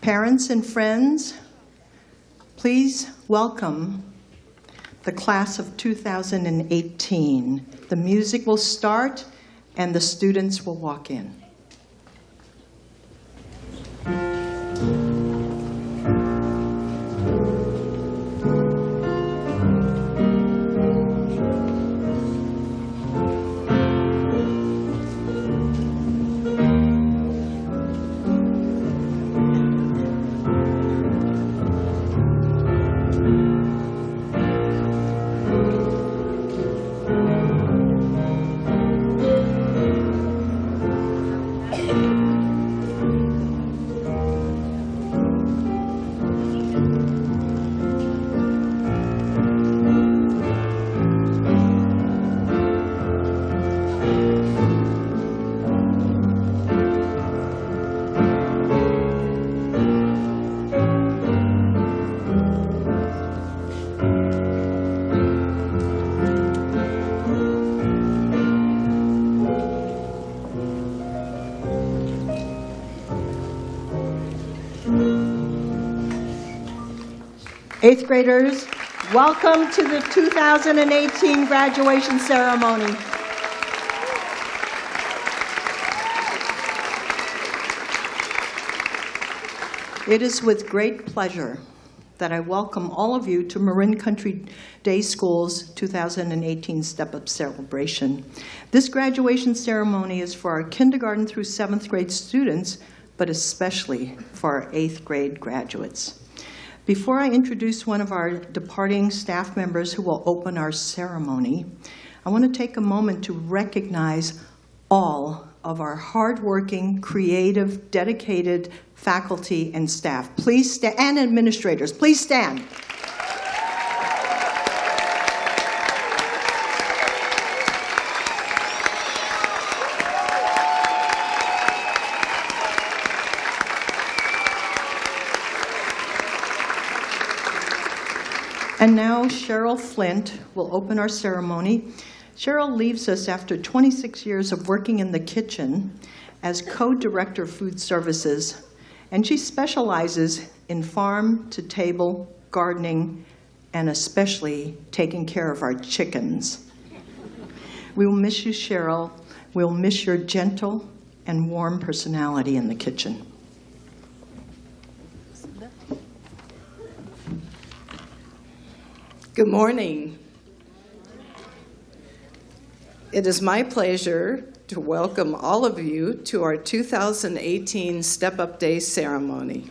Parents and friends, please welcome the class of 2018. The music will start and the students will walk in. Eighth graders, welcome to the 2018 graduation ceremony. It is with great pleasure that I welcome all of you to Marin Country Day School's 2018 Step Up celebration. This graduation ceremony is for our kindergarten through 7th grade students, but especially for our 8th grade graduates. Before I introduce one of our departing staff members who will open our ceremony, I want to take a moment to recognize all of our hardworking, creative, dedicated faculty and staff. Please stand, and administrators, please stand. And now Cheryl Flint will open our ceremony. Cheryl leaves us after 26 years of working in the kitchen as co-director of food services, and she specializes in farm-to-table gardening and especially taking care of our chickens. We will miss you, Cheryl. We'll miss your gentle and warm personality in the kitchen. Good morning. It is my pleasure to welcome all of you to our 2018 Step Up Day ceremony.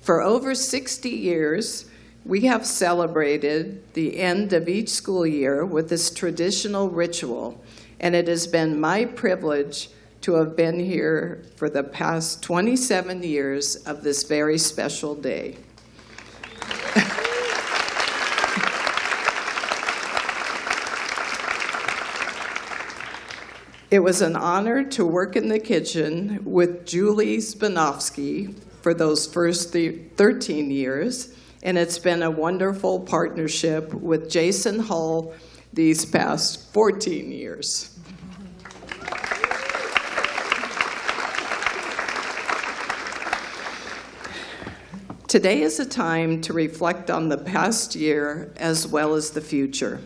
For over 60 years, we have celebrated the end of each school year with this traditional ritual, and it has been my privilege to have been here for the past 27 years of this very special day. It was an honor to work in the kitchen with Julie Spanovsky for those first 13 years, and it's been a wonderful partnership with Jason Hull these past 14 years. Today is a time to reflect on the past year as well as the future.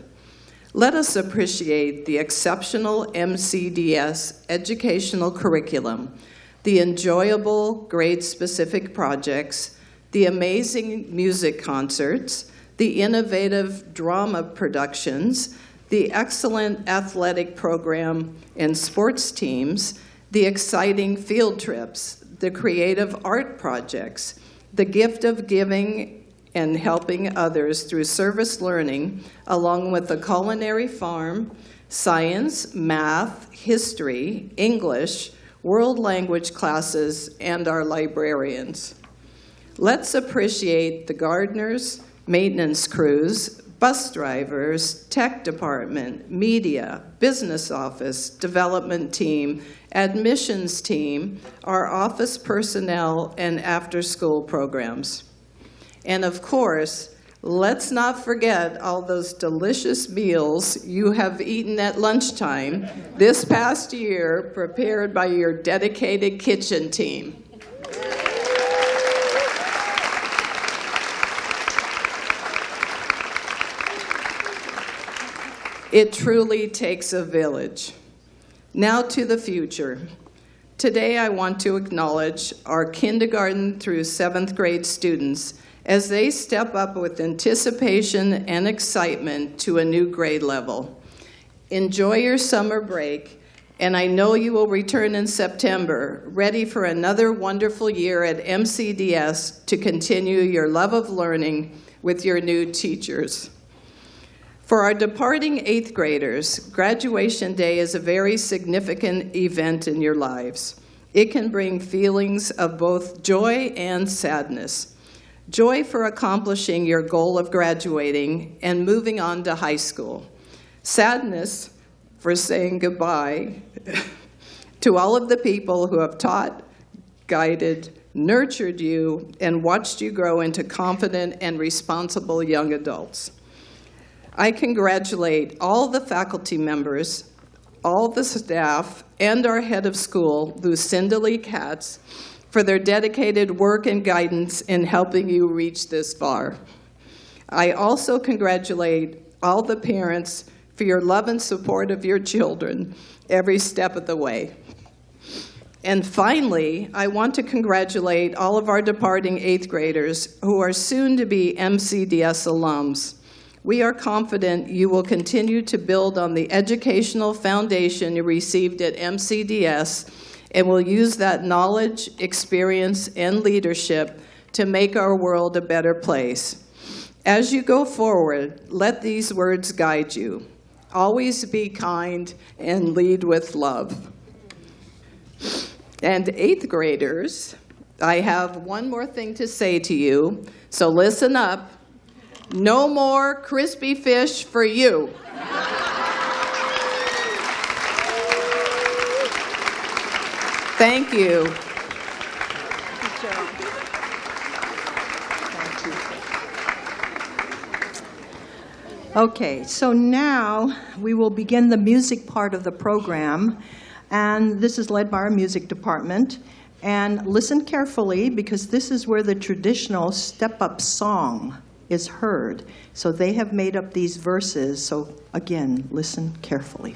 Let us appreciate the exceptional MCDS educational curriculum, the enjoyable grade-specific projects, the amazing music concerts, the innovative drama productions, the excellent athletic program and sports teams, the exciting field trips, the creative art projects, the gift of giving and helping others through service learning, along with the culinary farm, science, math, history, English, world language classes, and our librarians. Let's appreciate the gardeners, maintenance crews, bus drivers, tech department, media, business office, development team, admissions team, our office personnel, and after-school programs. And of course, let's not forget all those delicious meals you have eaten at lunchtime this past year, prepared by your dedicated kitchen team. It truly takes a village. Now to the future. Today I want to acknowledge our kindergarten through 7th grade students as they step up with anticipation and excitement to a new grade level. Enjoy your summer break, and I know you will return in September, ready for another wonderful year at MCDS to continue your love of learning with your new teachers. For our departing 8th graders, graduation day is a very significant event in your lives. It can bring feelings of both joy and sadness. Joy for accomplishing your goal of graduating and moving on to high school. Sadness for saying goodbye to all of the people who have taught, guided, nurtured you, and watched you grow into confident and responsible young adults. I congratulate all the faculty members, all the staff, and our head of school, Lucinda Lee Katz, for their dedicated work and guidance in helping you reach this far. I also congratulate all the parents for your love and support of your children every step of the way. And finally, I want to congratulate all of our departing 8th graders who are soon to be MCDS alums. We are confident you will continue to build on the educational foundation you received at MCDS and will use that knowledge, experience, and leadership to make our world a better place. As you go forward, let these words guide you. Always be kind and lead with love. And 8th graders, I have one more thing to say to you, so listen up. No more crispy fish for you. Thank you. Okay, so now we will begin the music part of the program, and this is led by our music department. And listen carefully, because this is where the traditional Step Up song is heard. So they have made up these verses, so again, listen carefully.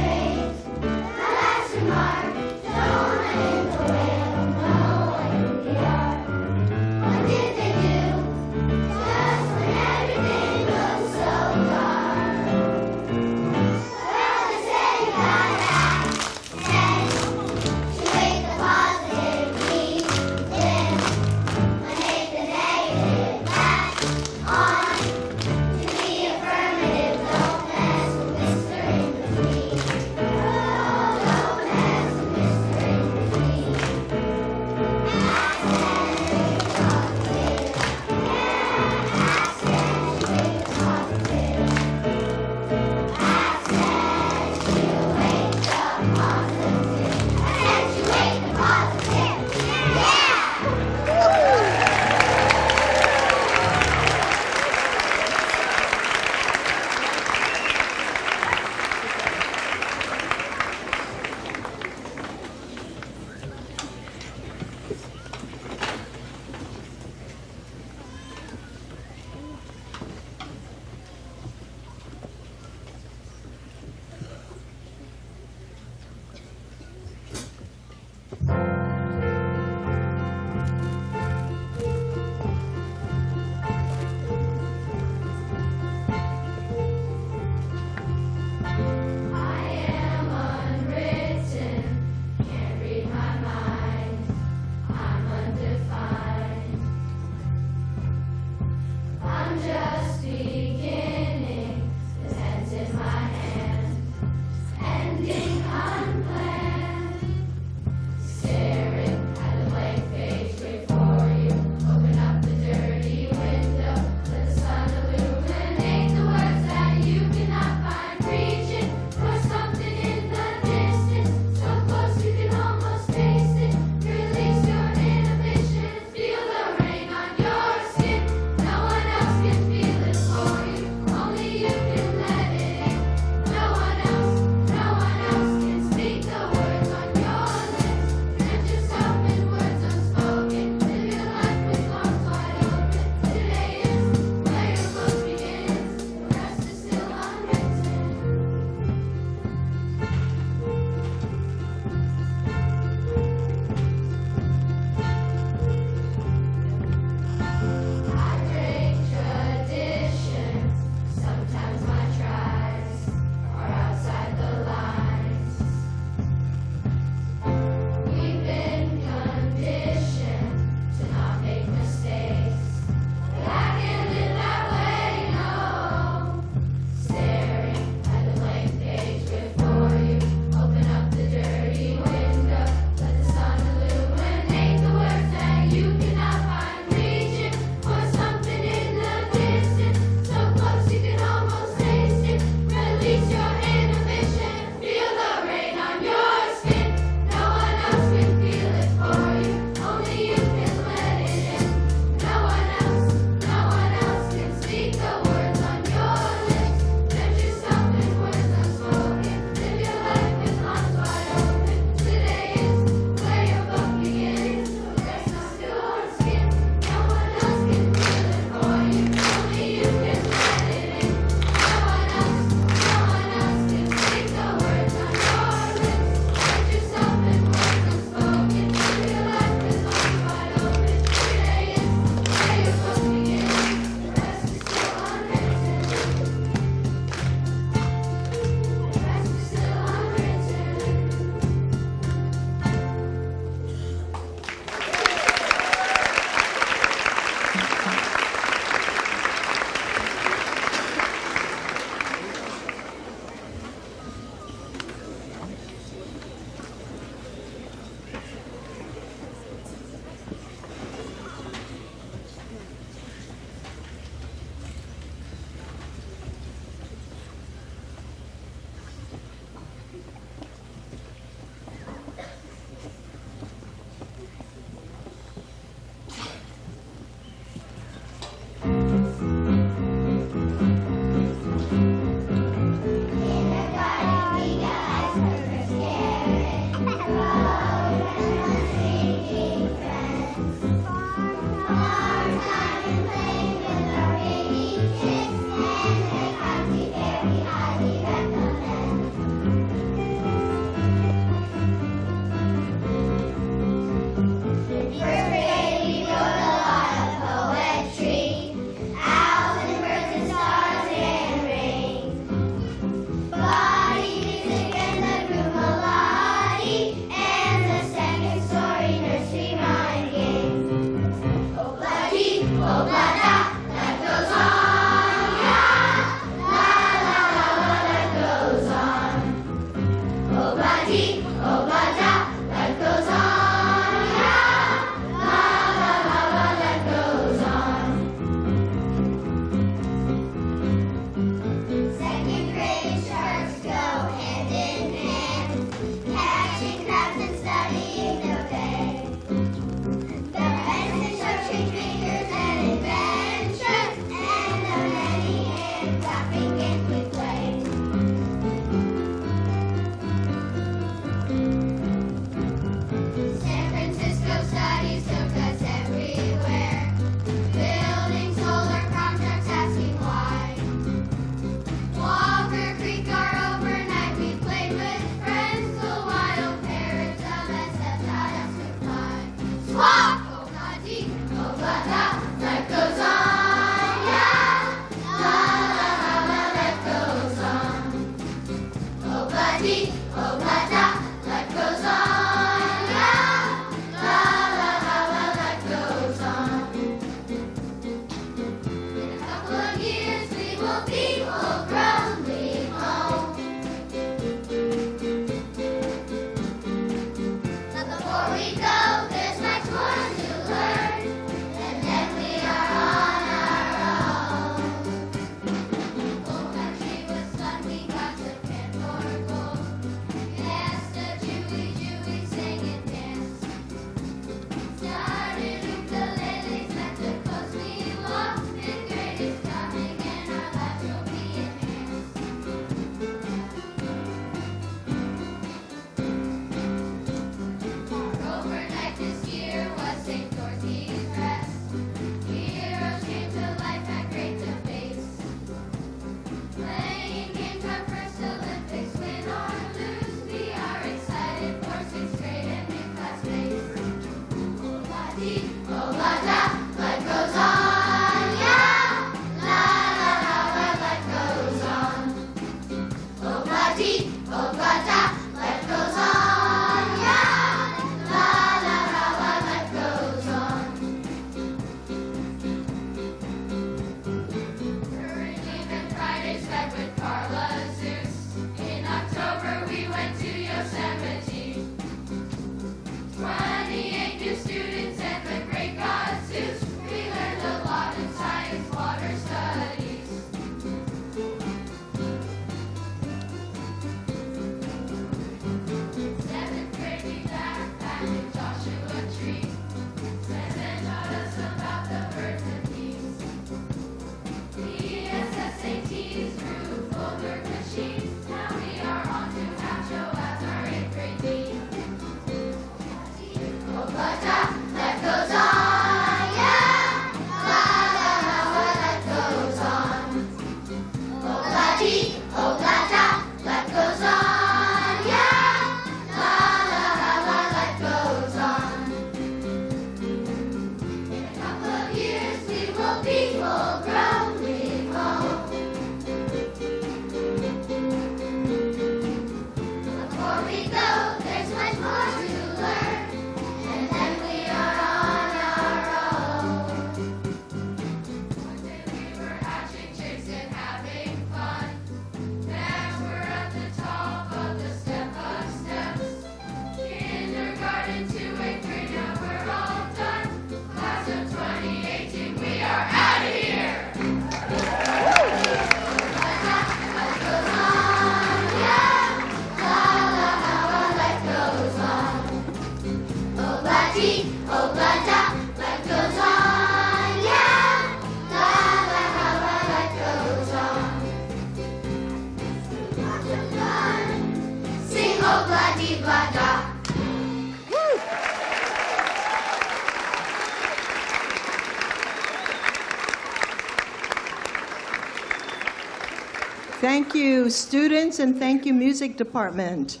Thank you, students, and thank you, music department.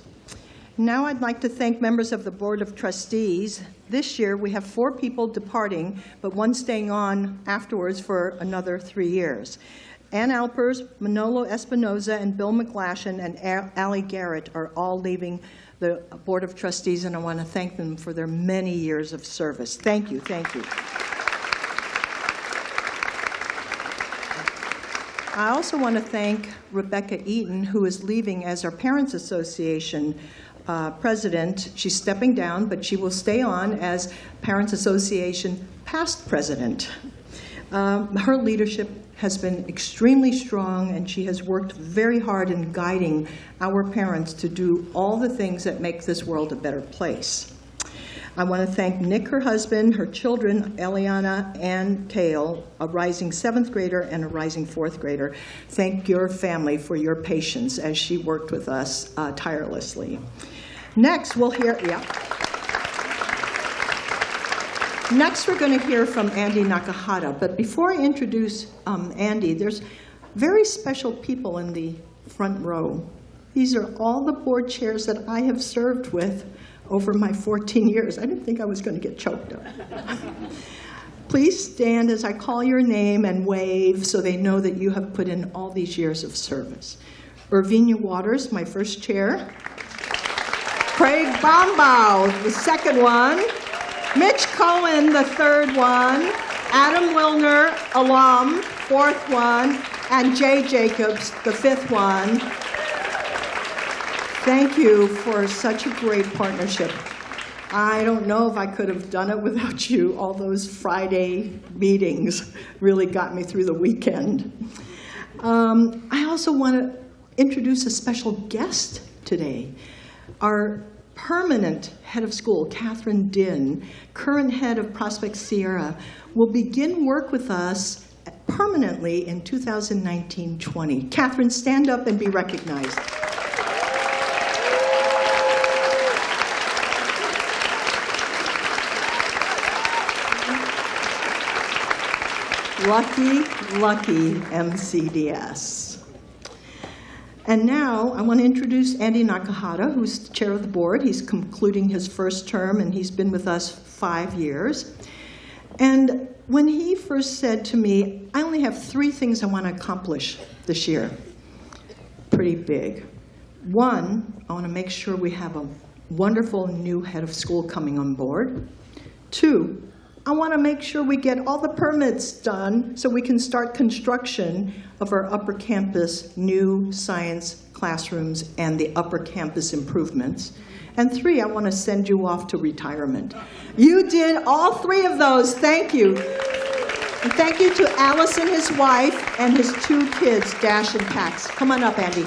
Now I'd like to thank members of the Board of Trustees. This year, we have 4 people departing, but 1 staying on afterwards for another 3 years. Ann Alpers, Manolo Espinoza, and Bill McGlashan, and Allie Garrett are all leaving the Board of Trustees, and I want to thank them for their many years of service. Thank you, thank you. I also want to thank Rebecca Eaton, who is leaving as our Parents Association president. She's stepping down, but she will stay on as Parents Association past president. Her leadership has been extremely strong, and she has worked very hard in guiding our parents to do all the things that make this world a better place. I want to thank Nick, her husband, her children, Eliana and Kale, a rising 7th grader and a rising 4th grader. Thank your family for your patience as she worked with us tirelessly. Next, we'll hear, Next, we're going to hear from Andy Nakahata. But before I introduce Andy, there's very special people in the front row. These are all the board chairs that I have served with over my 14 years. I didn't think I was going to get choked up. Please stand as I call your name and wave so they know that you have put in all these years of service. Irvinia Waters, my first chair. Craig Bombau, the second one. Mitch Cohen, the third one. Adam Wilner, alum, 4th one. And Jay Jacobs, the 5th one. Thank you for such a great partnership. I don't know if I could have done it without you. All those Friday meetings really got me through the weekend. I also want to introduce a special guest today. Our permanent head of school, Catherine Din, current head of Prospect Sierra, will begin work with us permanently in 2019-20. Catherine, stand up and be recognized. Lucky, lucky MCDS. And now I want to introduce Andy Nakahata, who's the chair of the board. He's concluding his first term, and he's been with us 5 years. And when he first said to me, I only have 3 things I want to accomplish this year, pretty big. 1, I want to make sure we have a wonderful new head of school coming on board. 2, I want to make sure we get all the permits done so we can start construction of our upper campus new science classrooms and the upper campus improvements. And 3, I want to send you off to retirement. You did all 3 of those. Thank you. And thank you to Allison, his wife, and his 2 kids, Dash and Pax. Come on up, Andy.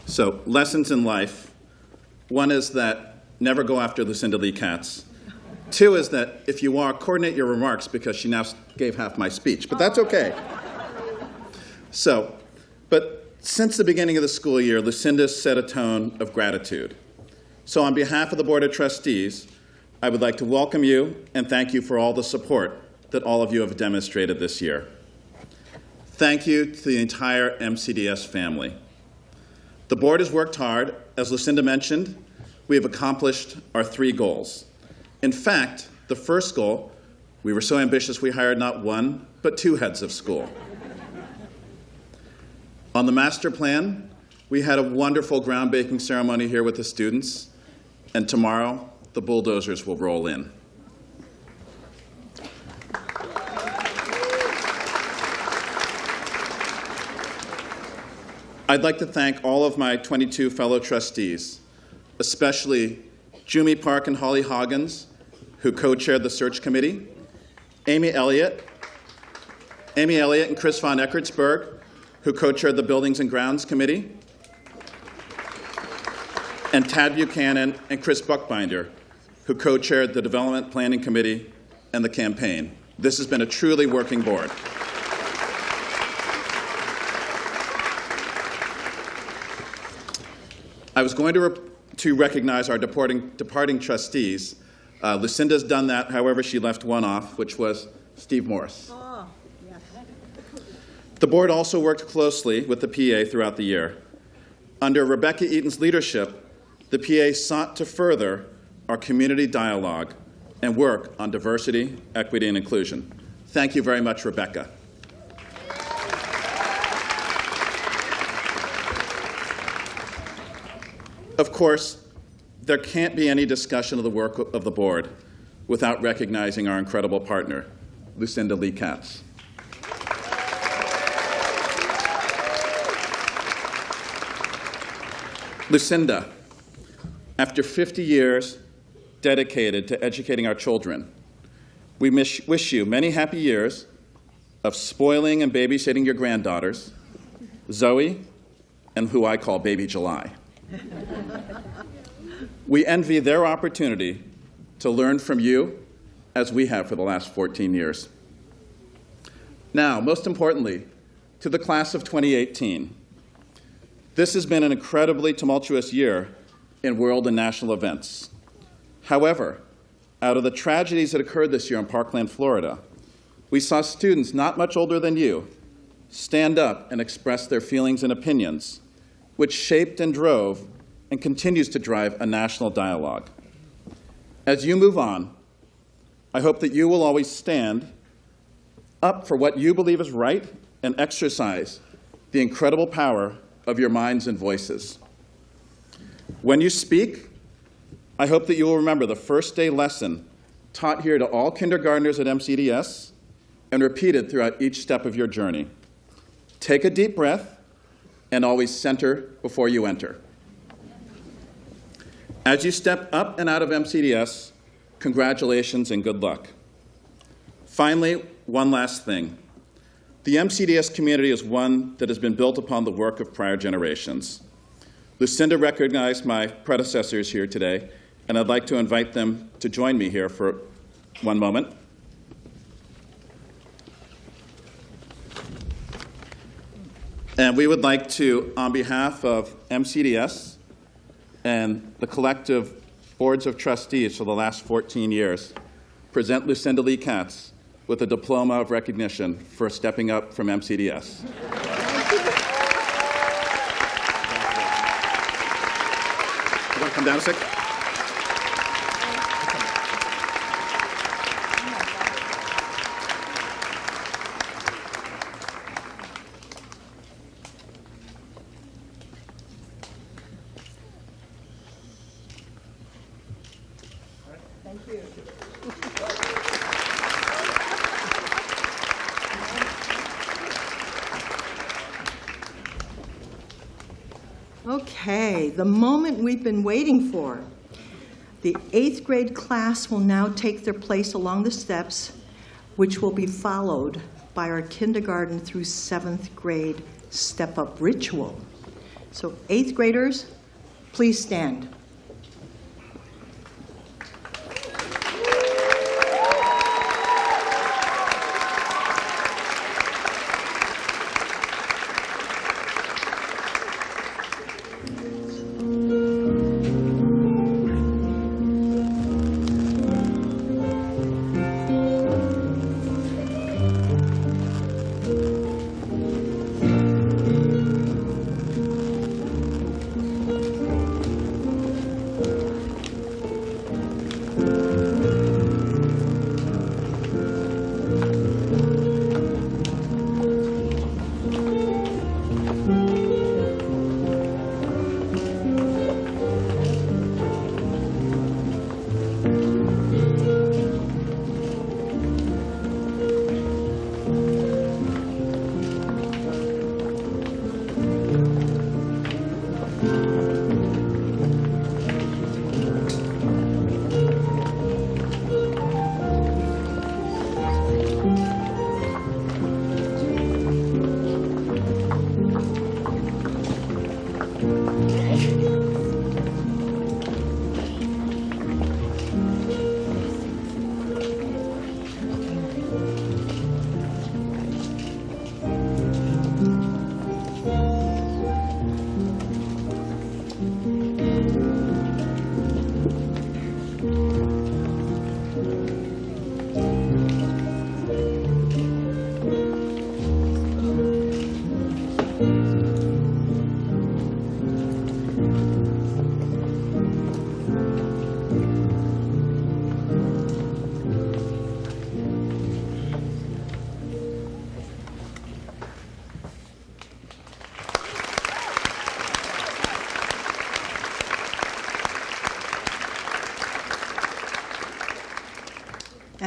So, lessons in life. 1 is that never go after Lucinda Lee Katz. 2 is that if you are, coordinate your remarks because she now gave half my speech, but that's okay. So, But since the beginning of the school year, Lucinda set a tone of gratitude. So on behalf of the Board of Trustees, I would like to welcome you and thank you for all the support that all of you have demonstrated this year. Thank you to the entire MCDS family. The board has worked hard. As Lucinda mentioned, we have accomplished our 3 goals. In fact, the first goal, we were so ambitious we hired not 1, but 2 heads of school. On the master plan, we had a wonderful groundbreaking ceremony here with the students, and tomorrow, the bulldozers will roll in. I'd like to thank all of my 22 fellow trustees, especially Jumi Park and Holly Hoggins, who co-chaired the search committee, Amy Elliott and Chris von Eckertsberg, who co-chaired the Buildings and Grounds Committee, and Tad Buchanan and Chris Buckbinder, who co-chaired the Development Planning Committee and the campaign. This has been a truly working board. I was going to recognize our departing trustees. Lucinda's done that, however, she left one off, which was Steve Morris. Oh, yes. The board also worked closely with the PA throughout the year. Under Rebecca Eaton's leadership, the PA sought to further our community dialogue and work on diversity, equity, and inclusion. Thank you very much, Rebecca. Of course, there can't be any discussion of the work of the board without recognizing our incredible partner, Lucinda Lee Katz. Lucinda, after 50 years dedicated to educating our children, we wish you many happy years of spoiling and babysitting your granddaughters, Zoe, and who I call Baby July. We envy their opportunity to learn from you as we have for the last 14 years. Now, most importantly, to the class of 2018. This has been an incredibly tumultuous year in world and national events. However, out of the tragedies that occurred this year in Parkland, Florida, we saw students not much older than you stand up and express their feelings and opinions, which shaped and drove and continues to drive a national dialogue. As you move on, I hope that you will always stand up for what you believe is right and exercise the incredible power of your minds and voices. When you speak, I hope that you will remember the first day lesson taught here to all kindergartners at MCDS and repeated throughout each step of your journey. Take a deep breath and always center before you enter. As you step up and out of MCDS, congratulations and good luck. Finally, one last thing. The MCDS community is one that has been built upon the work of prior generations. Lucinda recognized my predecessors here today, and I'd like to invite them to join me here for one moment. And we would like to, on behalf of MCDS and the collective boards of trustees for the last 14 years, present Lucinda Lee Katz with a diploma of recognition for stepping up from MCDS. You want to come down a sec? Thank you. Okay, the moment we've been waiting for. The 8th grade class will now take their place along the steps, which will be followed by our kindergarten through 7th grade Step Up ritual. So 8th graders, please stand.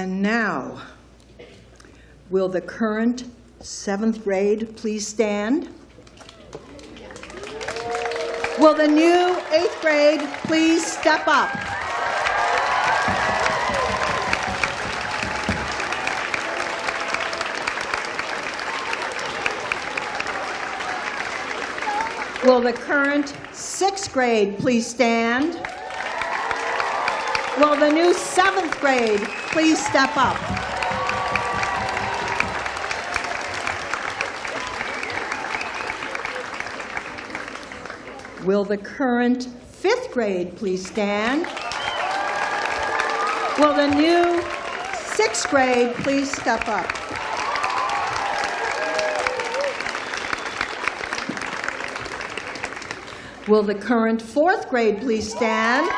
And now, will the current 7th grade please stand? Will the new 8th grade please step up? Will the current 6th grade please stand? Will the new 7th grade please step up? Will the current 5th grade please stand? Will the new 6th grade please step up? Will the current 4th grade please stand?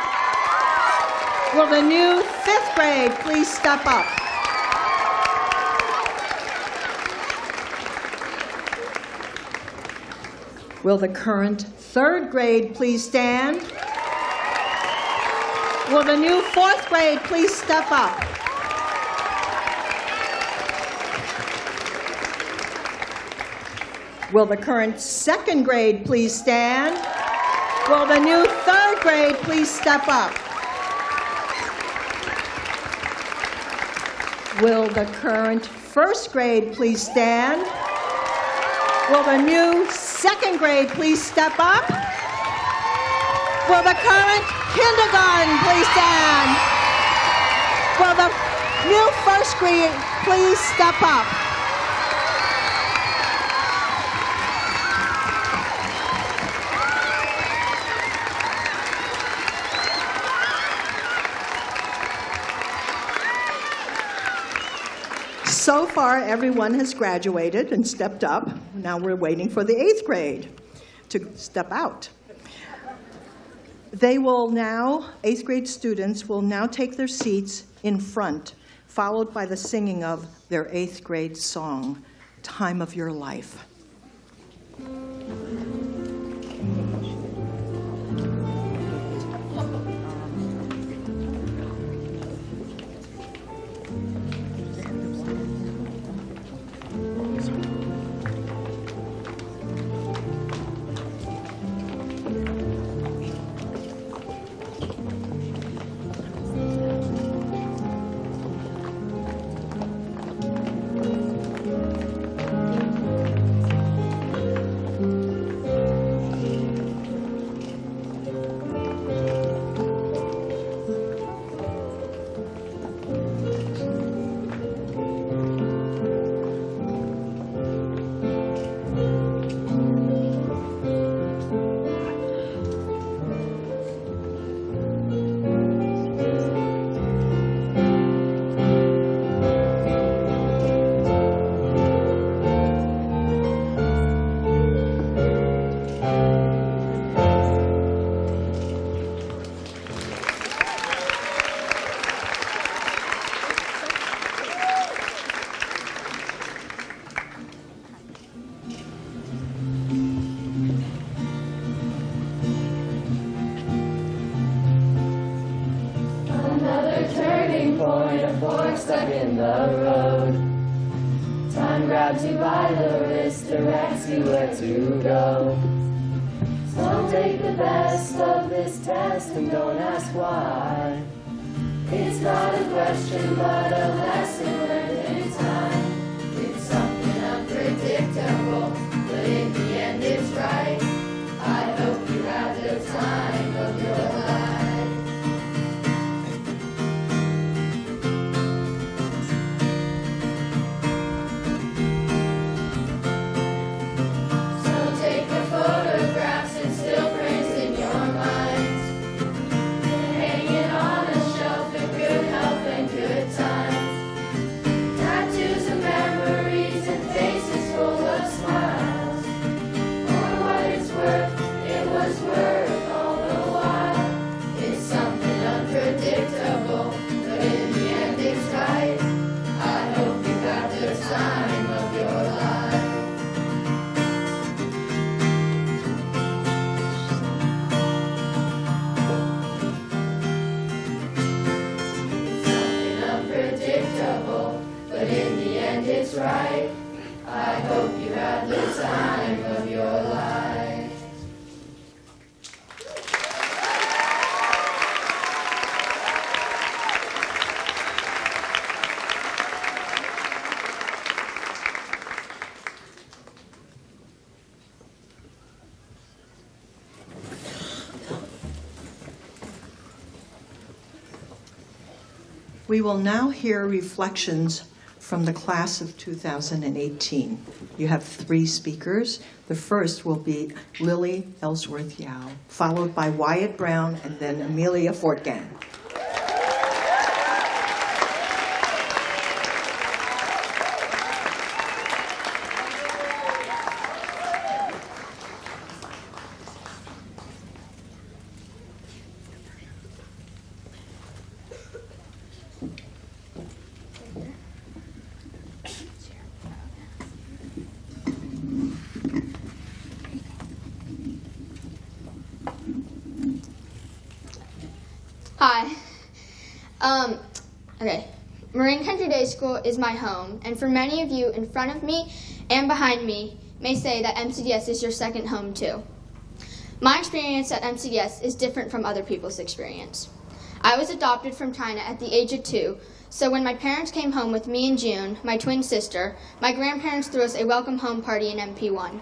Will the new 5th grade please step up? Will the current 3rd grade please stand? Will the new 4th grade please step up? Will the current 2nd grade please stand? Will the new 3rd grade please step up? Will the current 1st grade please stand? Will the new 2nd grade please step up? Will the current kindergarten please stand? Will the new 1st grade please step up? So far, everyone has graduated and stepped up. Now we're waiting for the 8th grade to step out. They will now, 8th grade students will now take their seats in front, followed by the singing of their 8th grade song, Time of Your Life. Stuck in the road. Time grabs you by the wrist, directs you where to go. So take the best of this test and don't ask why. It's not a question but a lesson learned in time. It's something unpredictable, but in the end it's right. I hope you have the time of your life. time of your life. We will now hear reflections from the class of 2018. You have 3 speakers. The first will be Lily Ellsworth Yao, followed by Wyatt Brown, and then Amelia Fortgang. Hi. Okay. Marin Country Day School is my home, and for many of you in front of me and behind me may say that MCDS is your second home too. My experience at MCDS is different from other people's experience. I was adopted from China at the age of 2, so when my parents came home with me and June, my twin sister, my grandparents threw us a welcome home party in MP1.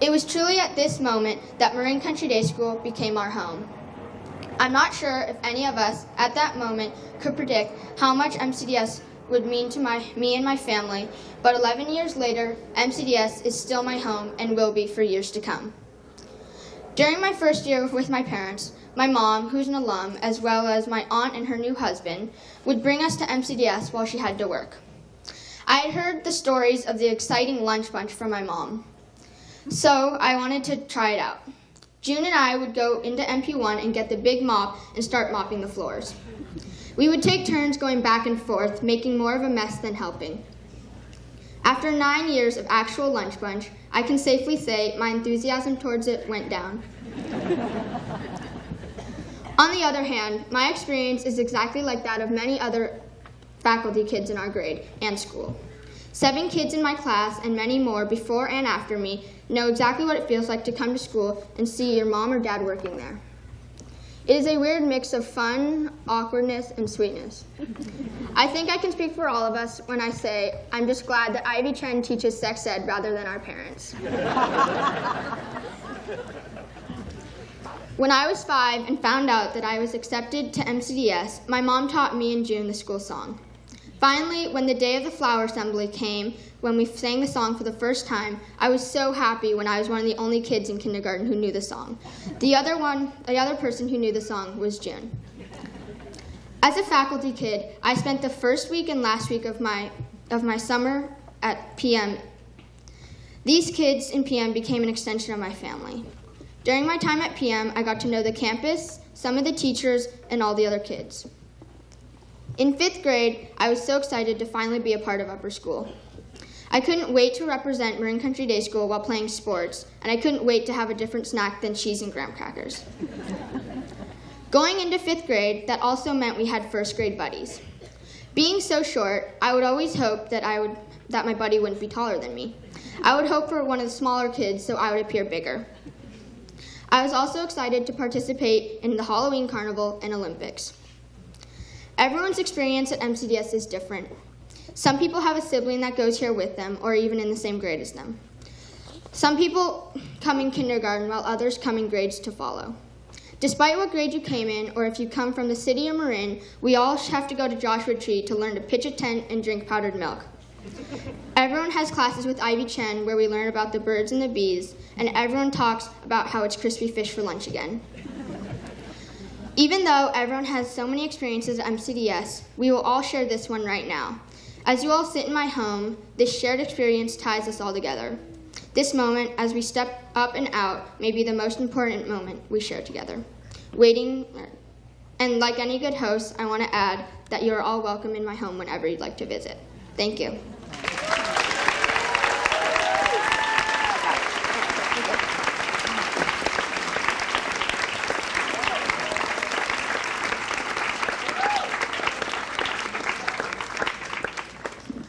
It was truly at this moment that Marin Country Day School became our home. I'm not sure if any of us at that moment could predict how much MCDS would mean to me and my family, but 11 years later, MCDS is still my home and will be for years to come. During my first year with my parents, my mom, who's an alum, as well as my aunt and her new husband, would bring us to MCDS while she had to work. I had heard the stories of the exciting lunch bunch from my mom, so I wanted to try it out. June and I would go into MP1 and get the big mop and start mopping the floors. We would take turns going back and forth, making more of a mess than helping. After 9 years of actual lunch bunch, I can safely say my enthusiasm towards it went down. On the other hand, my experience is exactly like that of many other faculty kids in our grade and school. 7 kids in my class and many more before and after me know exactly what it feels like to come to school and see your mom or dad working there. It is a weird mix of fun, awkwardness, and sweetness. I think I can speak for all of us when I say I'm just glad that Ivy Chen teaches sex ed rather than our parents. When I was 5 and found out that I was accepted to MCDS, my mom taught me and June the school song. Finally, when the day of the flower assembly came, when we sang the song for the first time, I was so happy when I was one of the only kids in kindergarten who knew the song. The other person who knew the song was June. As a faculty kid, I spent the first week and last week of my summer at PM. These kids in PM became an extension of my family. During my time at PM, I got to know the campus, some of the teachers, and all the other kids. In 5th grade, I was so excited to finally be a part of upper school. I couldn't wait to represent Marin Country Day School while playing sports, and I couldn't wait to have a different snack than cheese and graham crackers. Going into 5th grade, that also meant we had first grade buddies. Being so short, I would always hope that my buddy wouldn't be taller than me. I would hope for one of the smaller kids so I would appear bigger. I was also excited to participate in the Halloween Carnival and Olympics. Everyone's experience at MCDS is different. Some people have a sibling that goes here with them or even in the same grade as them. Some people come in kindergarten while others come in grades to follow. Despite what grade you came in or if you come from the city of Marin, we all have to go to Joshua Tree to learn to pitch a tent and drink powdered milk. Everyone has classes with Ivy Chen where we learn about the birds and the bees, and everyone talks about how it's crispy fish for lunch again. Even though everyone has so many experiences at MCDS, we will all share this one right now. As you all sit in my home, this shared experience ties us all together. This moment, as we step up and out, may be the most important moment we share together. And like any good host, I want to add that you are all welcome in my home whenever you'd like to visit. Thank you.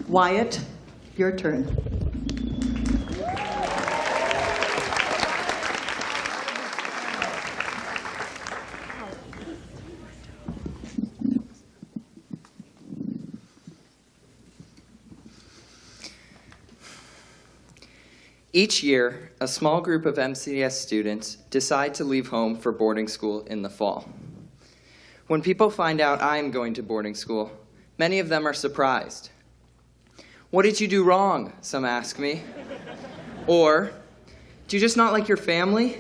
Wyatt, your turn. Each year, a small group of MCDS students decide to leave home for boarding school in the fall. When people find out I am going to boarding school, many of them are surprised. "What did you do wrong?" some ask me. Or, "Do you just not like your family?"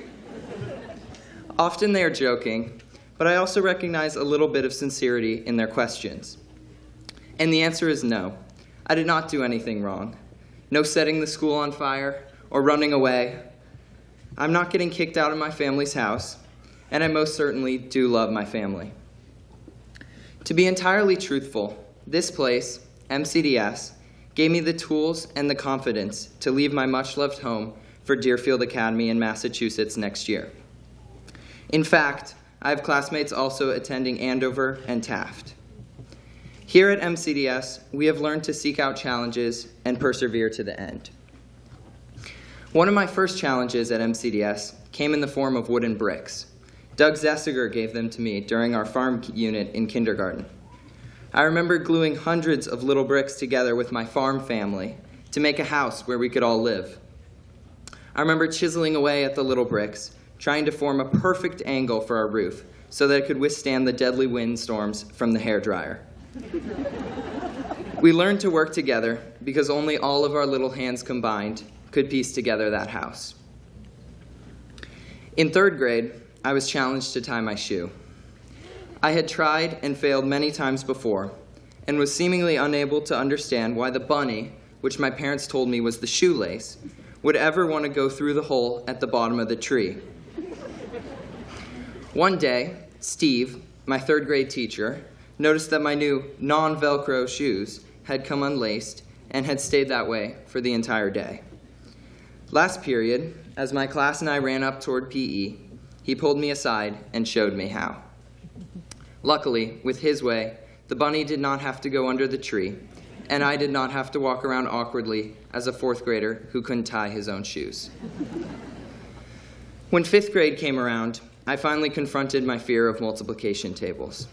Often they are joking, but I also recognize a little bit of sincerity in their questions. And the answer is no. I did not do anything wrong. No setting the school on fire or running away. I'm not getting kicked out of my family's house, and I most certainly do love my family. To be entirely truthful, this place, MCDS, gave me the tools and the confidence to leave my much-loved home for Deerfield Academy in Massachusetts next year. In fact, I have classmates also attending Andover and Taft. Here at MCDS, we have learned to seek out challenges and persevere to the end. One of my first challenges at MCDS came in the form of wooden bricks. Doug Zessiger gave them to me during our farm unit in kindergarten. I remember gluing hundreds of little bricks together with my farm family to make a house where we could all live. I remember chiseling away at the little bricks, trying to form a perfect angle for our roof so that it could withstand the deadly windstorms from the hairdryer. We learned to work together because only all of our little hands combined could piece together that house. In third grade, I was challenged to tie my shoe. I had tried and failed many times before and was seemingly unable to understand why the bunny, which my parents told me was the shoelace, would ever want to go through the hole at the bottom of the tree. One day, Steve, my third grade teacher, noticed that my new non-Velcro shoes had come unlaced and had stayed that way for the entire day. Last period, as my class and I ran up toward PE, he pulled me aside and showed me how. Luckily, with his way, the bunny did not have to go under the tree, and I did not have to walk around awkwardly as a fourth grader who couldn't tie his own shoes. When fifth grade came around, I finally confronted my fear of multiplication tables.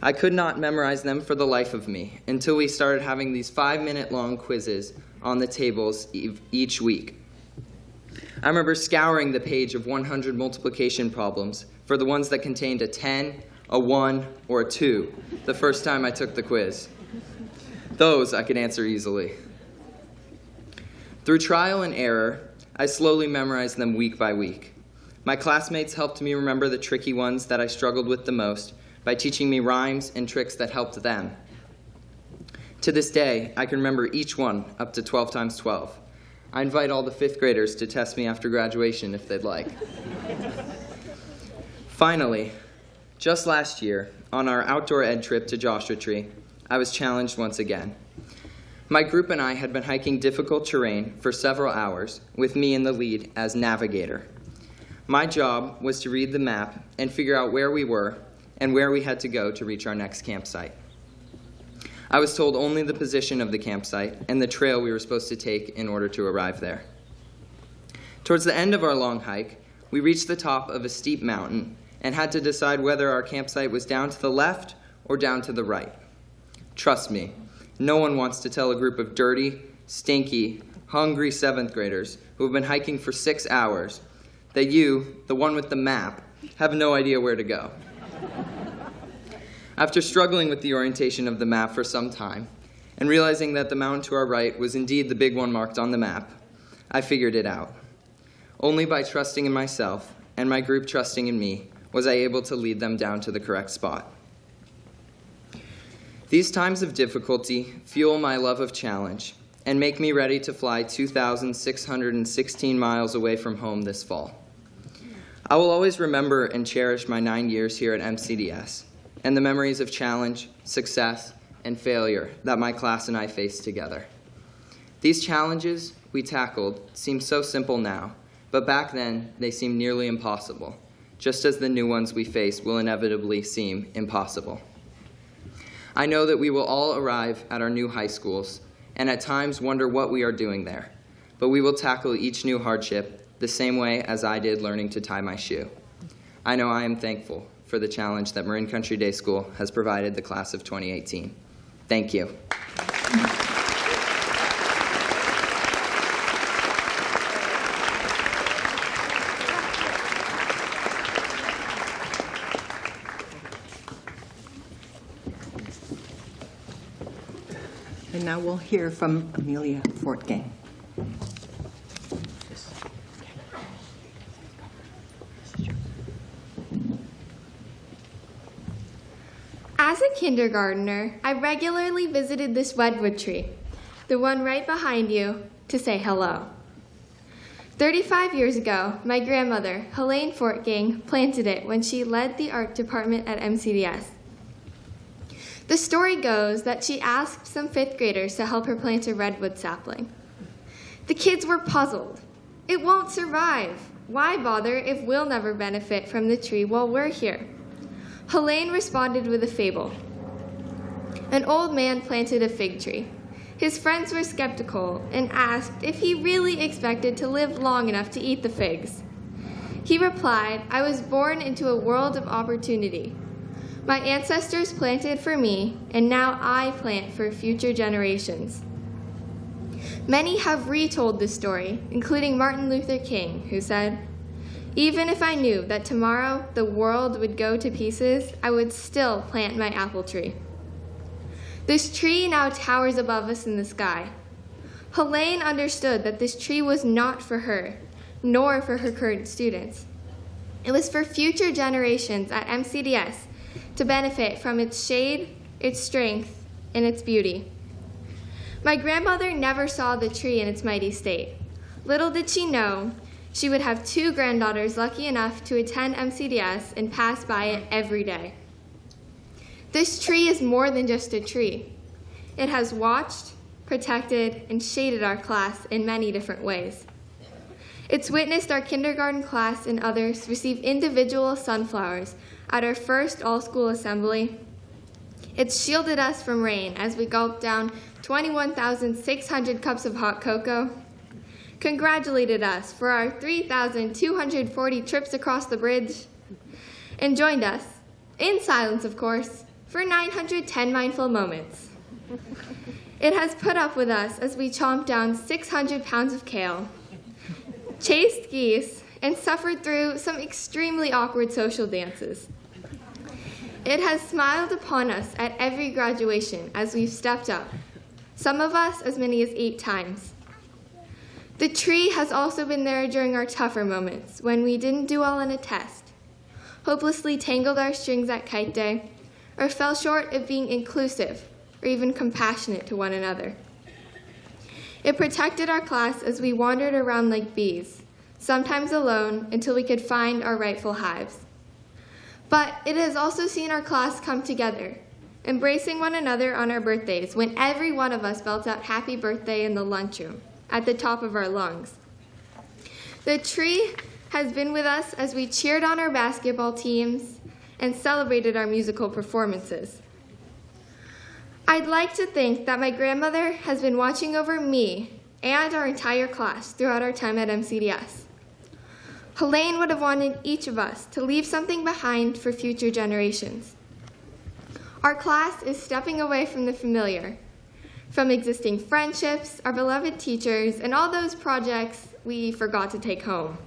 I could not memorize them for the life of me until we started having these 5-minute-long quizzes on the tables each week. I remember scouring the page of 100 multiplication problems for the ones that contained a 10, a 1, or a 2 the first time I took the quiz. Those I could answer easily. Through trial and error, I slowly memorized them week by week. My classmates helped me remember the tricky ones that I struggled with the most by teaching me rhymes and tricks that helped them. To this day, I can remember each one up to 12 times 12. I invite all the fifth graders to test me after graduation if they'd like. Finally, just last year, on our outdoor ed trip to Joshua Tree, I was challenged once again. My group and I had been hiking difficult terrain for several hours, with me in the lead as navigator. My job was to read the map and figure out where we were and where we had to go to reach our next campsite. I was told only the position of the campsite and the trail we were supposed to take in order to arrive there. Towards the end of our long hike, we reached the top of a steep mountain and had to decide whether our campsite was down to the left or down to the right. Trust me, no one wants to tell a group of dirty, stinky, hungry seventh graders who have been hiking for 6 hours that you, the one with the map, have no idea where to go. After struggling with the orientation of the map for some time, and realizing that the mountain to our right was indeed the big one marked on the map, I figured it out. Only by trusting in myself, and my group trusting in me, was I able to lead them down to the correct spot. These times of difficulty fuel my love of challenge, and make me ready to fly 2,616 miles away from home this fall. I will always remember and cherish my 9 years here at MCDS, and the memories of challenge, success, and failure that my class and I faced together. These challenges we tackled seem so simple now, but back then they seemed nearly impossible, just as the new ones we face will inevitably seem impossible. I know that we will all arrive at our new high schools, and at times wonder what we are doing there, but we will tackle each new hardship the same way as I did learning to tie my shoe. I know I am thankful for the challenge that Marin Country Day School has provided the class of 2018. Thank you. now we'll hear from Amelia Fortgang. As a kindergartner, I regularly visited this redwood tree, the one right behind you, to say hello. 35 years ago, my grandmother, Helene Fortgang, planted it when she led the art department at MCDS. The story goes that she asked some 5th graders to help her plant a redwood sapling. The kids were puzzled. It won't survive. Why bother if we'll never benefit from the tree while we're here? Helene responded with a fable. An old man planted a fig tree. His friends were skeptical and asked if he really expected to live long enough to eat the figs. He replied, "I was born into a world of opportunity. My ancestors planted for me, and now I plant for future generations." Many have retold this story, including Martin Luther King, who said, "Even if I knew that tomorrow the world would go to pieces, I would still plant my apple tree." This tree now towers above us in the sky. Helene understood that this tree was not for her, nor for her current students. It was for future generations at MCDS to benefit from its shade, its strength, and its beauty. My grandmother never saw the tree in its mighty state. Little did she know, she would have 2 granddaughters lucky enough to attend MCDS and pass by it every day. This tree is more than just a tree. It has watched, protected, and shaded our class in many different ways. It's witnessed our kindergarten class and others receive individual sunflowers at our first all-school assembly. It's shielded us from rain as we gulped down 21,600 cups of hot cocoa, congratulated us for our 3,240 trips across the bridge, and joined us, in silence of course, for 910 mindful moments. It has put up with us as we chomped down 600 pounds of kale, chased geese, and suffered through some extremely awkward social dances. It has smiled upon us at every graduation as we've stepped up, some of us as many as 8 times. The tree has also been there during our tougher moments when we didn't do well on a test, hopelessly tangled our strings at kite day, or fell short of being inclusive or even compassionate to one another. It protected our class as we wandered around like bees, sometimes alone until we could find our rightful hives. But it has also seen our class come together, embracing one another on our birthdays when every one of us belts out happy birthday in the lunchroom at the top of our lungs. The tree has been with us as we cheered on our basketball teams and celebrated our musical performances. I'd like to think that my grandmother has been watching over me and our entire class throughout our time at MCDS. Helene would have wanted each of us to leave something behind for future generations. Our class is stepping away from the familiar, from existing friendships, our beloved teachers, and all those projects we forgot to take home.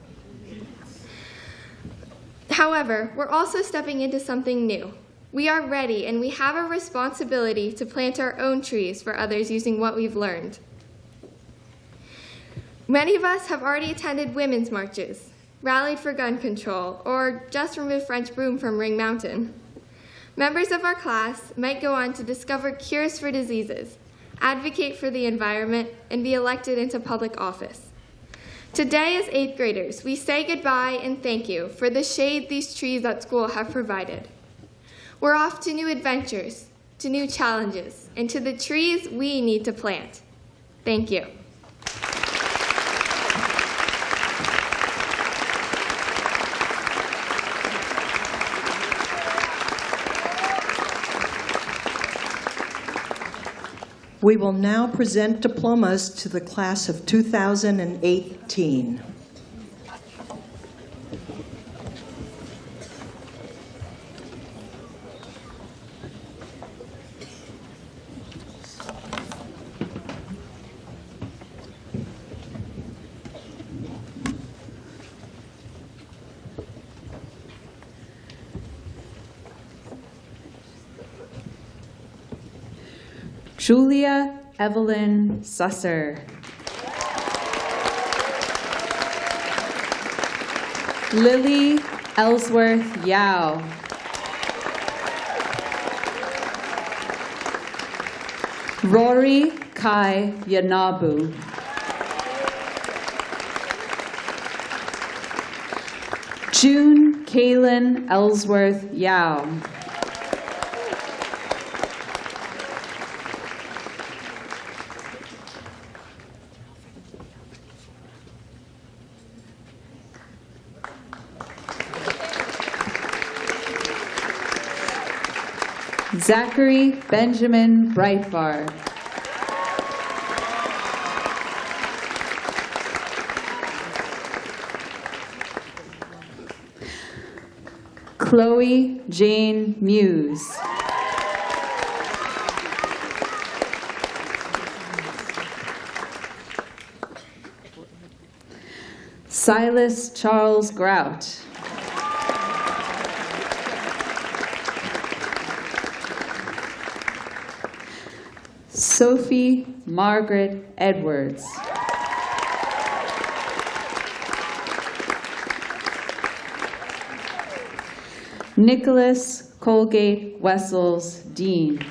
However, we're also stepping into something new. We are ready, and we have a responsibility to plant our own trees for others using what we've learned. Many of us have already attended women's marches, rallied for gun control, or just removed French broom from Ring Mountain. Members of our class might go on to discover cures for diseases, advocate for the environment, and be elected into public office. Today, as 8th graders, we say goodbye and thank you for the shade these trees at school have provided. We're off to new adventures, to new challenges, and to the trees we need to plant. Thank you. We will now present diplomas to the class of 2018. Julia Evelyn Susser. Lily Ellsworth Yao. Rory Kai Yanabu. June Kaylin Ellsworth Yao. Zachary Benjamin Breitbard. Chloe Jane Muse. Silas Charles Grout. Sophie Margaret Edwards. Nicholas Colgate Wessels Dean.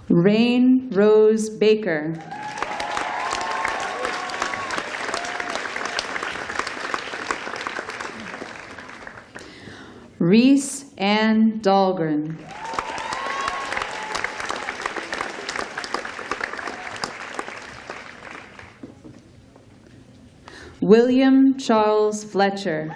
Rain Rose Baker. Reese Ann Dahlgren. William Charles Fletcher.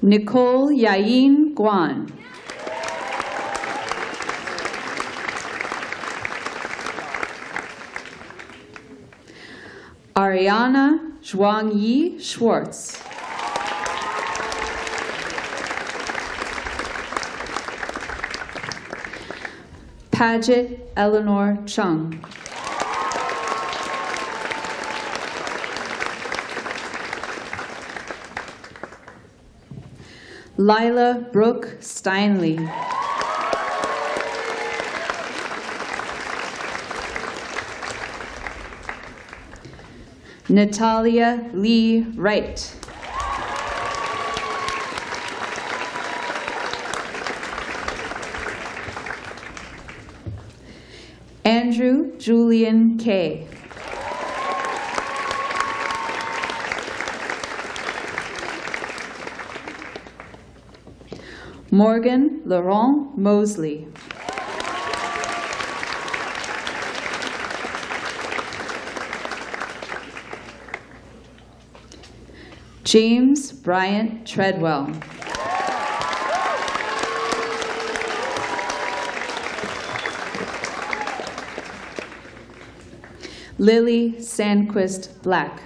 Nicole Yain Guan. Ariana Zhuangyi Schwartz. Paget Eleanor Chung. Lila Brooke Steinley. Natalia Lee Wright. Andrew Julian Kay. Morgan Laurent Mosley. James Bryant Treadwell. Lily Sandquist Black.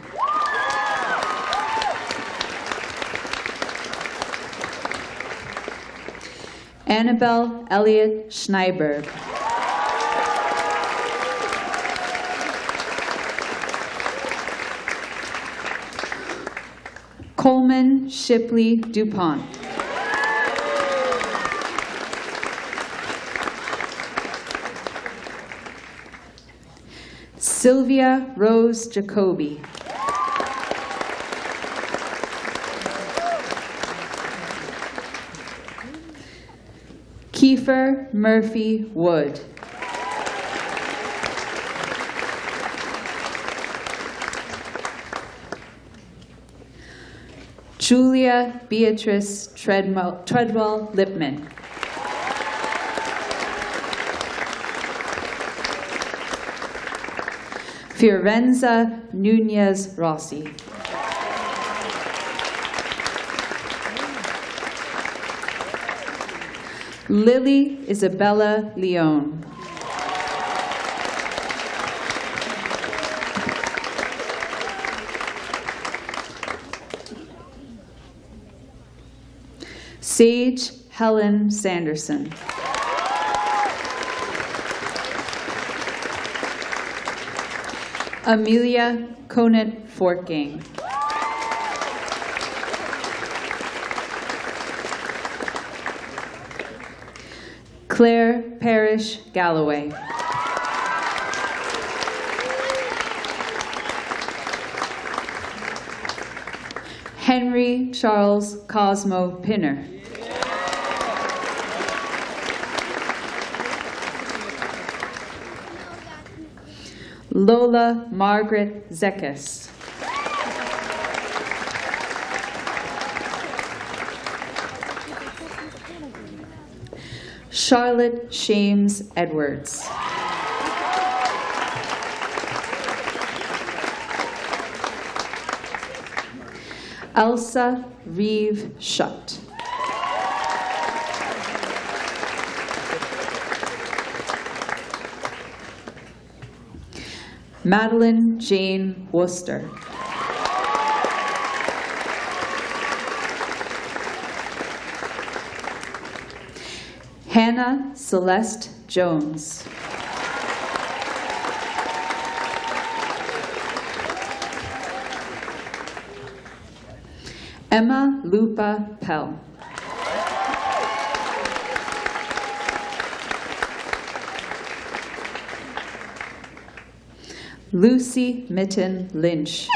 Annabelle Elliott Schneiberg. Coleman Shipley DuPont. Sylvia Rose Jacoby. Kiefer Murphy Wood. Julia Beatrice Treadwell Lipman. Fiorenza Nunez Rossi. Lily Isabella Leone. Sage Helen Sanderson. Amelia Conant Fortgang. Claire Parrish Galloway. Henry Charles Cosmo Pinner. Lola Margaret Zekis. Charlotte Shames Edwards. Elsa Reeve Shutt. Madeline Jane Worcester. Hannah Celeste Jones. Emma Lupa Pell. Lucy Mitten Lynch.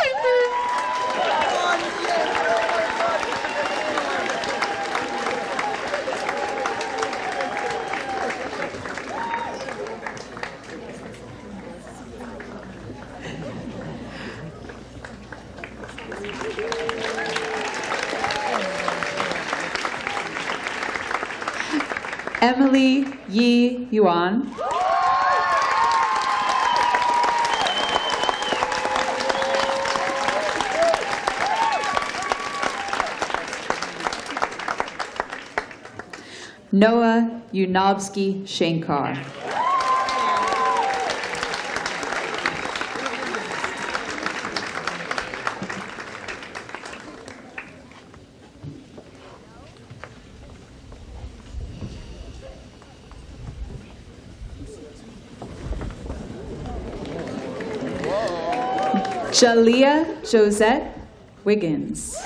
Emily Yi Yuan. Noah Unobsky Shankar. Jalea Josette Wiggins.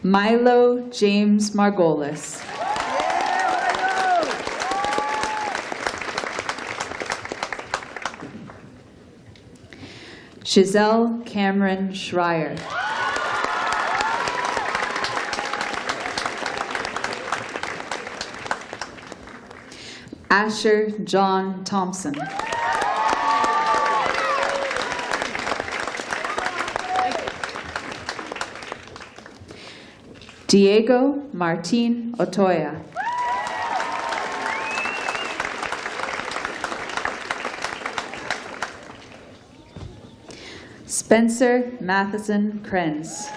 Milo James Margolis. Giselle Cameron Schreier. Asher John Thompson. Diego Martin Otoya. Spencer Matheson Krenz.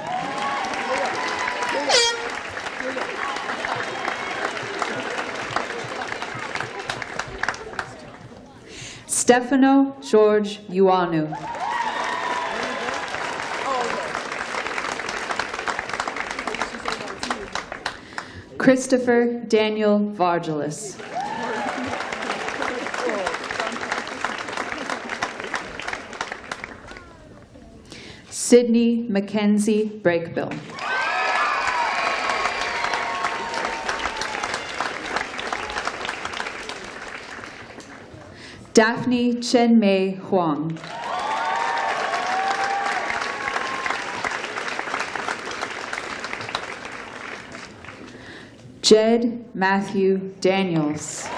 Stefano George Ioannou. Christopher Daniel Vargelis. Sydney Mackenzie Breakbill. Daphne Chen-Mei Huang. Jed Matthew Daniels.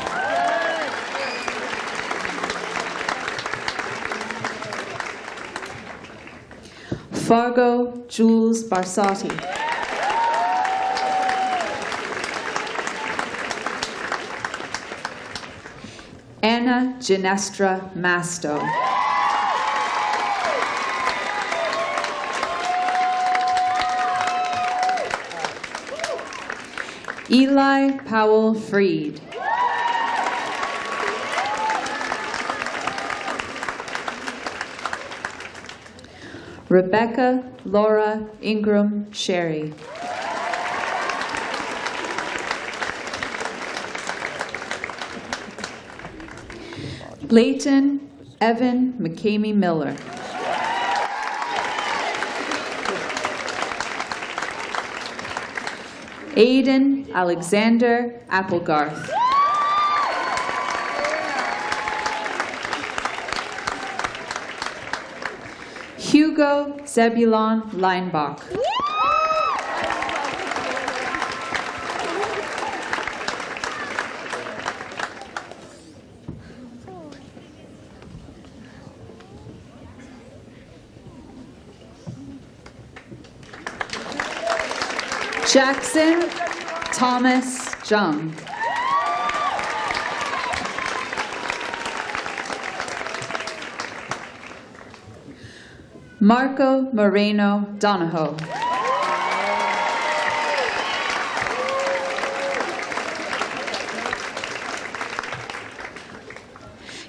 Fargo Jules Barsotti. Anna Ginestra Masto. Eli Powell Freed. Rebecca Laura Ingram Sherry. Leighton Evan McCamey Miller. Aiden Alexander Applegarth. Hugo Zebulon Leinbach. Jackson Thomas Jung. Marco Moreno Donahoe.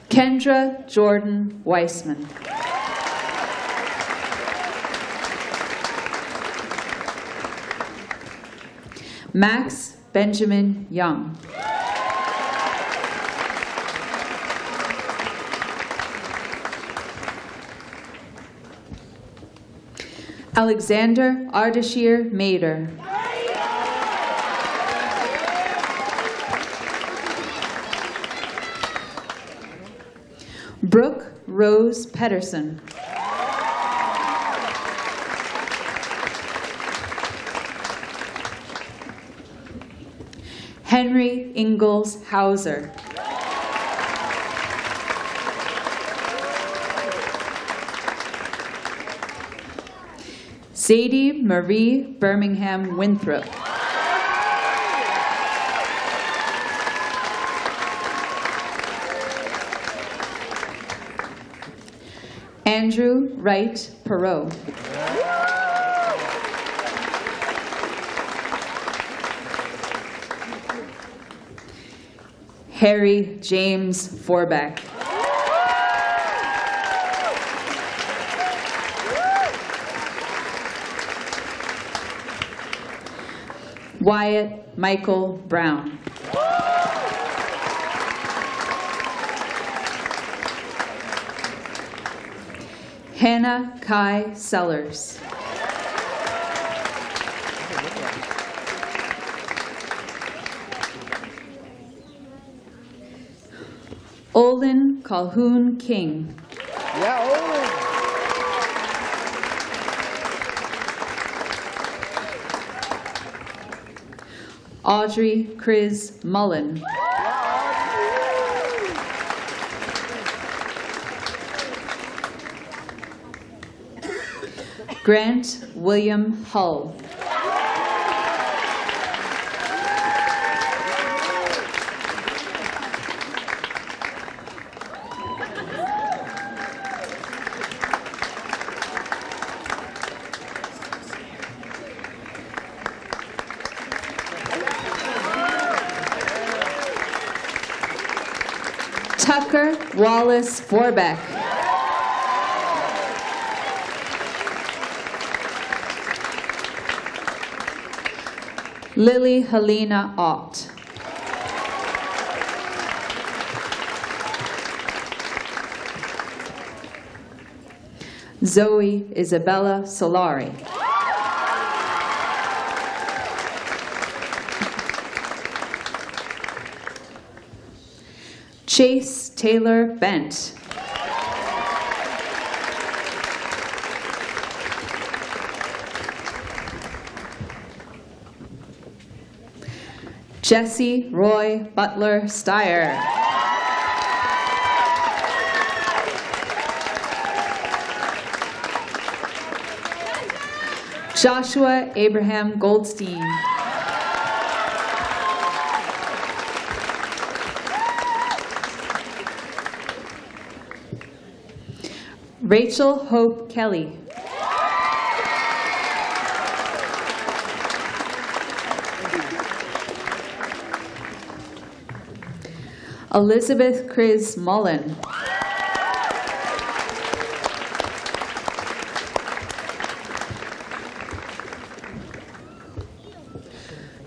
Kendra Jordan Weissman. Max Benjamin Young. Alexander Ardashir Mader. Brooke Rose Pedersen. Henry Ingalls Hauser. Zadie Marie Birmingham Winthrop. Andrew Wright Perot. Harry James Forbeck. Wyatt Michael Brown. Hannah Kai Sellers. Olin Calhoun King. Yeah, Olin. Audrey Chris Mullen. Grant William Hull. Tucker Wallace Forbeck. Lily Helena Ott. Zoe Isabella Solari. Chase Taylor Bent. Jesse Roy Butler Steyer. Joshua Abraham Goldstein. Rachel Hope Kelly. Elizabeth Chris Mullen.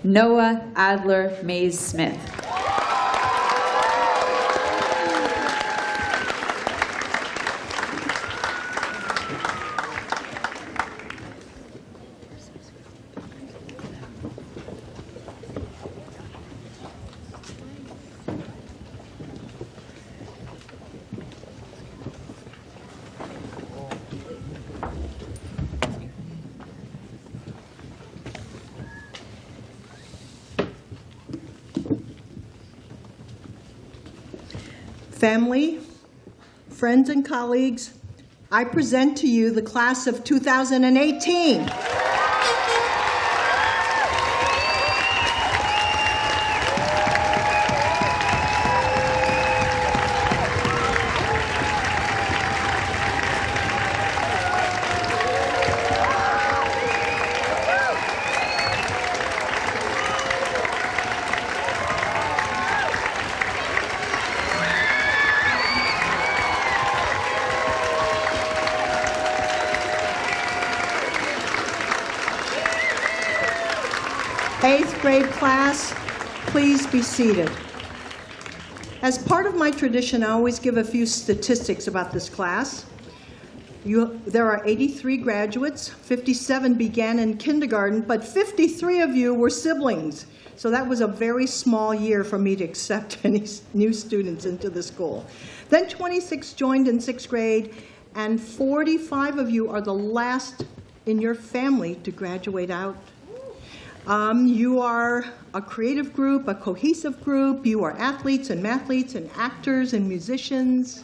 Noah Adler Mays Smith. Family, friends, and colleagues, I present to you the class of 2018. Eighth grade class, please be seated. As part of my tradition, I always give a few statistics about this class. There are 83 graduates, 57 began in kindergarten, but 53 of you were siblings. So that was a very small year for me to accept any new students into the school. Then 26 joined in 6th grade, and 45 of you are the last in your family to graduate out. You are a creative group, a cohesive group. You are athletes and mathletes and actors and musicians.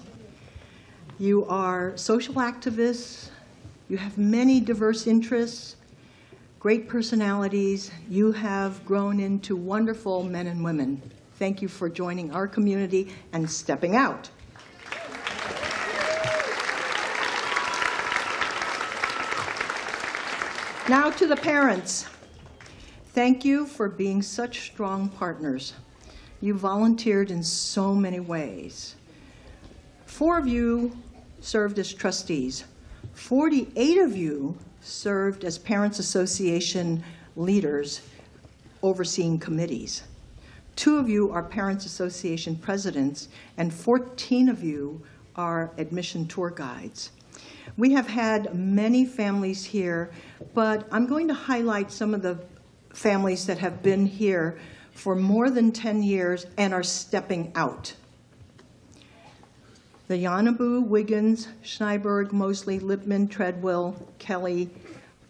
You are social activists. You have many diverse interests, great personalities. You have grown into wonderful men and women. Thank you for joining our community and stepping out. Now to the parents. Thank you for being such strong partners. You volunteered in so many ways. 4 of you served as trustees. 48 of you served as Parents Association leaders overseeing committees. 2 of you are Parents Association presidents, and 14 of you are admission tour guides. We have had many families here, but I'm going to highlight some of the families that have been here for more than 10 years and are stepping out. The Yanabu, Wiggins, Schneiberg, Mosley, Lipman, Treadwell, Kelly,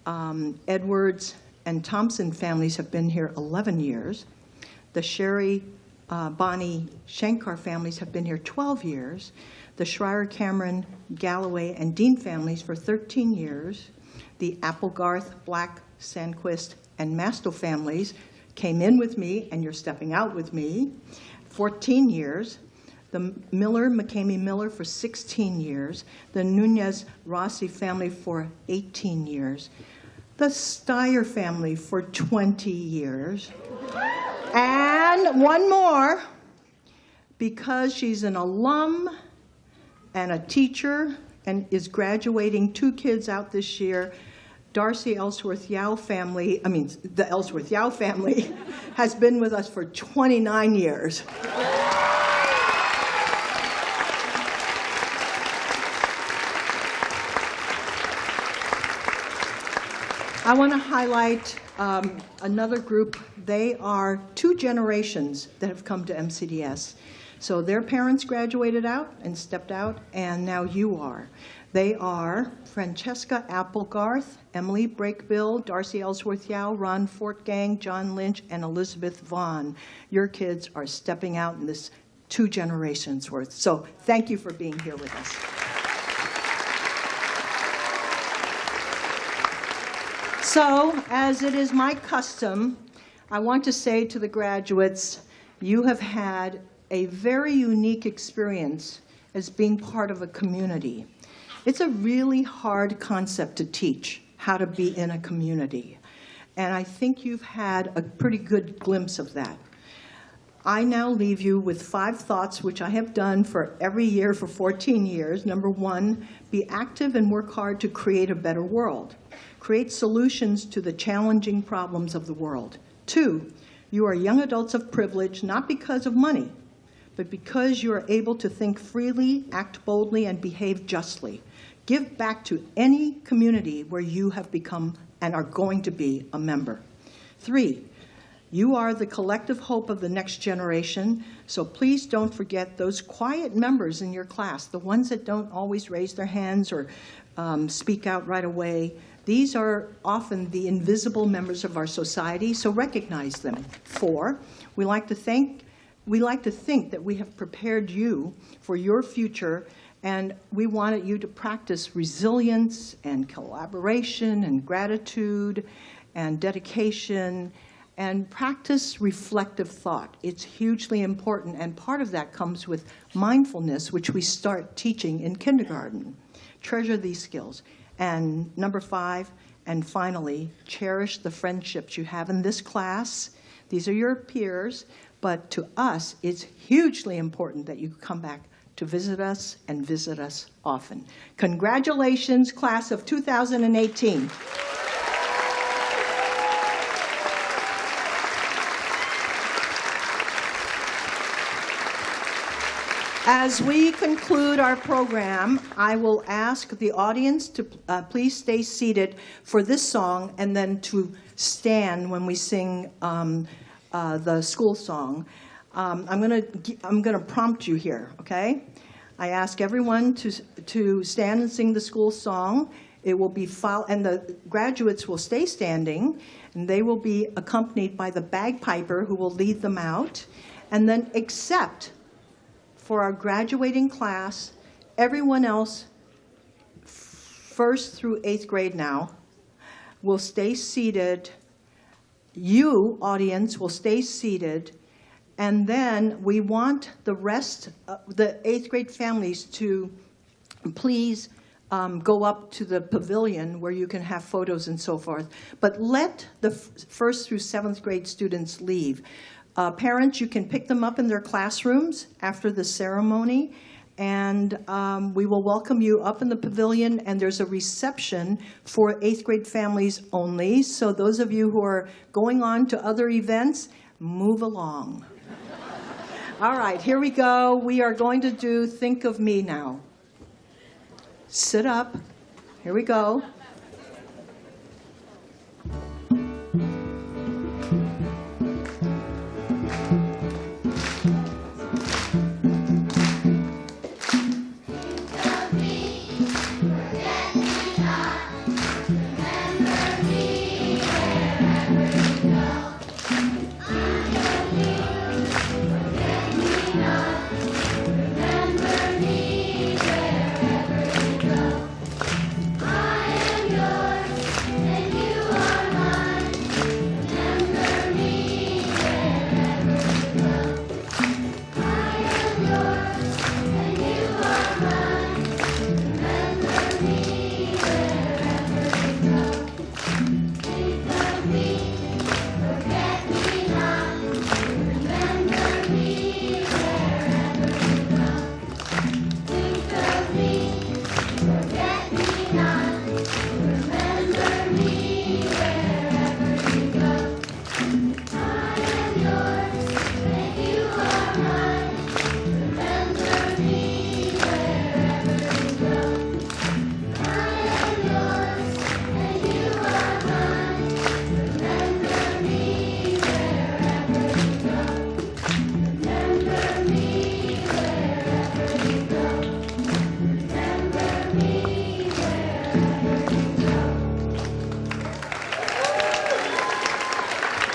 Edwards, and Thompson families have been here 11 years. The Sherry, Bonnie, Shankar families have been here 12 years. The Schreier, Cameron, Galloway, and Dean families for 13 years. The Applegarth, Black, Sandquist, and Masto families came in with me, and you're stepping out with me, 14 years. The Miller, McCamey Miller for 16 years. The Nunez Rossi family for 18 years. The Steyer family for 20 years. And one more, because she's an alum and a teacher and is graduating 2 kids out this year, Darcy Ellsworth Yao family, the Ellsworth Yao family has been with us for 29 years. I want to highlight another group. They are 2 generations that have come to MCDS. So their parents graduated out and stepped out, and now you are. They are Francesca Applegarth, Emily Brakebill, Darcy Ellsworth Yao, Ron Fortgang, John Lynch, and Elizabeth Vaughn. Your kids are stepping out in this 2 generations worth. So thank you for being here with us. So, as it is my custom, I want to say to the graduates, you have had a very unique experience as being part of a community. It's a really hard concept to teach, how to be in a community. And I think you've had a pretty good glimpse of that. I now leave you with 5 thoughts, which I have done for every year for 14 years. Number 1, be active and work hard to create a better world. Create solutions to the challenging problems of the world. 2, you are young adults of privilege, not because of money, but because you are able to think freely, act boldly, and behave justly. Give back to any community where you have become and are going to be a member. 3, you are the collective hope of the next generation, so please don't forget those quiet members in your class, the ones that don't always raise their hands or speak out right away. These are often the invisible members of our society, so recognize them. 4, we like to thank we like to think that we have prepared you for your future, and we wanted you to practice resilience and collaboration and gratitude and dedication and practice reflective thought. It's hugely important, and part of that comes with mindfulness, which we start teaching in kindergarten. Treasure these skills. And number 5, and finally, cherish the friendships you have in this class. These are your peers, but to us, it's hugely important that you come back to visit us and visit us often. Congratulations, class of 2018. As we conclude our program, I will ask the audience to please stay seated for this song and then to stand when we sing the school song. I'm gonna prompt you here, okay? I ask everyone to stand and sing the school song. It will be and the graduates will stay standing, and they will be accompanied by the bagpiper who will lead them out, and then except for our graduating class, everyone else, 1st through 8th grade now, will stay seated. You, audience, will stay seated. And then we want the rest of the 8th grade families to please go up to the pavilion where you can have photos and so forth. But let the 1st through 7th grade students leave. Parents, you can pick them up in their classrooms after the ceremony, and we will welcome you up in the pavilion, and there's a reception for 8th grade families only. So those of you who are going on to other events, move along. All right, here we go. We are going to do Think of Me now. Sit up. Here we go.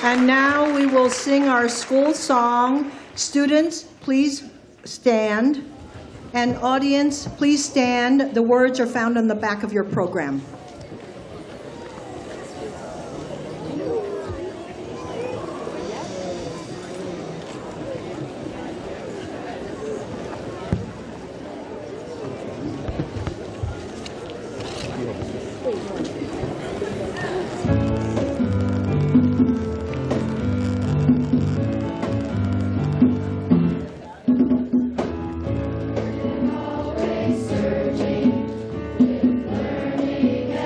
And now we will sing our school song. Students, please stand. And audience, please stand. The words are found on the back of your program. Searching, learning.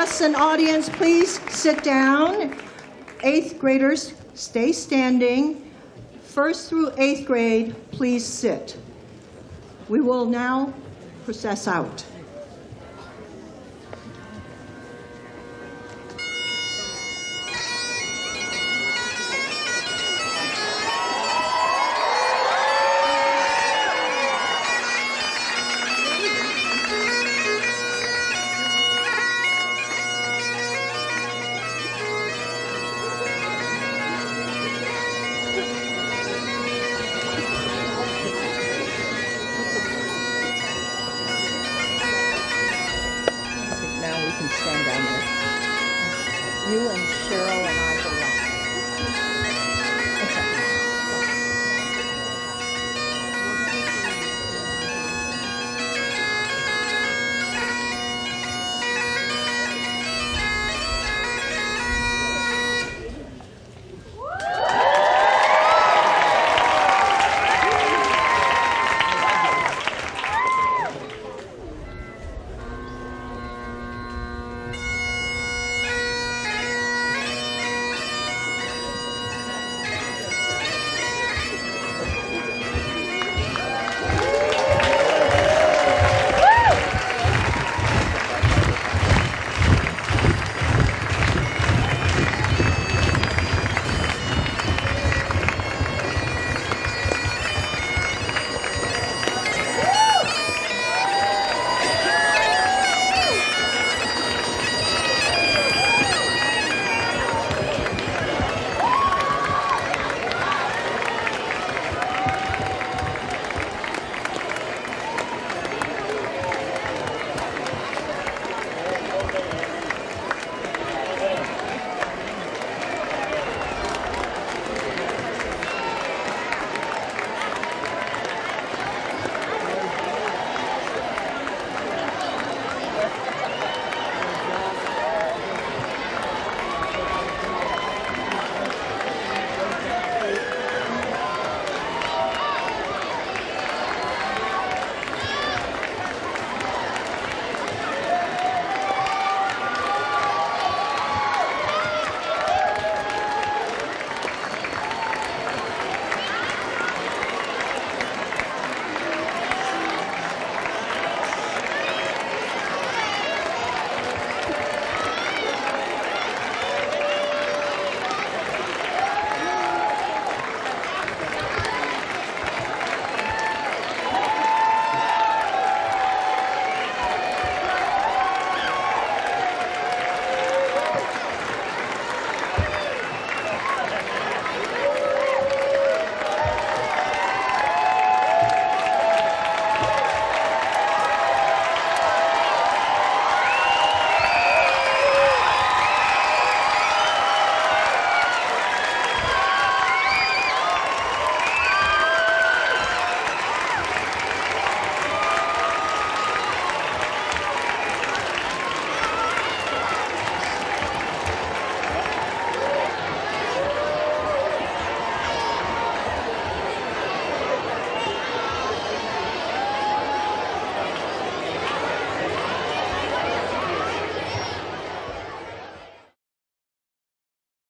Class and audience, please sit down. 8th graders, stay standing. 1st through 8th grade, please sit. We will now process out. Now we can stand down there. You and Cheryl and I.